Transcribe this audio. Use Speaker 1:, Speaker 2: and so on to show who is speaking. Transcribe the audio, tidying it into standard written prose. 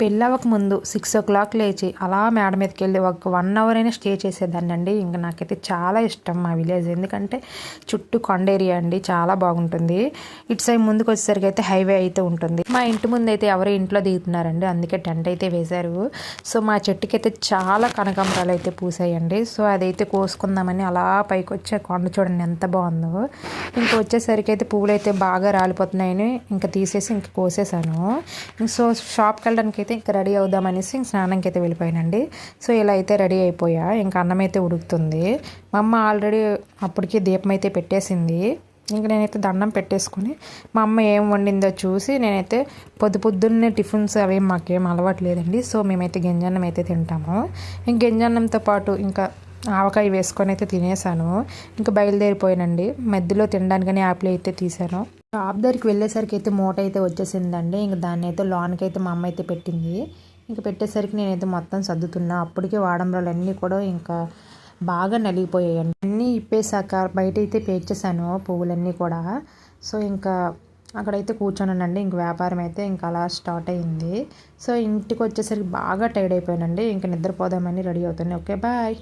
Speaker 1: పెళ్ళవక ముందు 6 o'clock లేచి అలా మేడ మీదకి వెళ్ళి ఒక 1 hour అయినా స్టే చేసేదాన్ని అండి. ఇంకా నాకైతే చాలా ఇష్టం మా విలేజ్. ఎందుకంటే చుట్టూ కొండ ఏరియా అండి, చాలా బాగుంటుంది. ఇటు సైడ్ ముందుకు వచ్చేసరికి అయితే హైవే అయితే ఉంటుంది. మా ఇంటి ముందు అయితే ఎవరో ఇంట్లో దిగుతున్నారండి, అందుకే టెంట్ అయితే వేశారు. సో మా చెట్టుకి అయితే చాలా కనకాంబరాలు అయితే పూసాయండి. సో అదైతే కోసుకుందామని అలా పైకి వచ్చే కొండ చూడండి ఎంత బాగుందో. ఇంకా వచ్చేసరికి అయితే పువ్వులు అయితే బాగా రాలిపోతున్నాయని ఇంకా తీసేసి ఇంకా కోసేసాను. సో షాప్కి వెళ్ళడానికి అయితే ఇంకా రెడీ అవుదామనేసి ఇంక స్నానంకి అయితే వెళ్ళిపోయానండి. సో ఇలా అయితే రెడీ అయిపోయా. ఇంకా అన్నం అయితే ఉడుకుతుంది. మా అమ్మ ఆల్రెడీ అప్పటికి దీపం అయితే పెట్టేసింది. ఇంక నేనైతే దండం పెట్టేసుకుని మా అమ్మ ఏం వండిందో చూసి నేనైతే పొద్దున్నే టిఫిన్స్ అవి మాకేం అలవాట్లేదండి. సో మేమైతే గింజన్నం అయితే తింటాము. ఇంక గింజన్నంతో పాటు ఇంకా ఆవకాయ వేసుకొని అయితే తినేసాను. ఇంకా బయలుదేరిపోయానండి. మధ్యలో తినడానికని యాప్లు అయితే తీసాను. షాప్ దగ్గరికి వెళ్ళేసరికి అయితే మూట అయితే వచ్చేసిందండి. ఇంక దాన్ని అయితే లోన్కైతే మా అమ్మ అయితే పెట్టింది. ఇంకా పెట్టేసరికి నేనైతే మొత్తం సర్దుతున్నా. అప్పటికే వాడంబరాలు అన్నీ కూడా ఇంకా బాగా నలిగిపోయాయండి. అన్నీ ఇప్పేసాక బయట అయితే పేర్చేసాను పువ్వులన్నీ కూడా. సో ఇంకా అక్కడైతే కూర్చోనండి. ఇంక వ్యాపారం అయితే ఇంకా అలా స్టార్ట్ అయింది. సో ఇంటికి వచ్చేసరికి బాగా టైర్డ్ అయిపోయానండి. ఇంక నిద్రపోదామని రెడీ అవుతాను. Okay bye.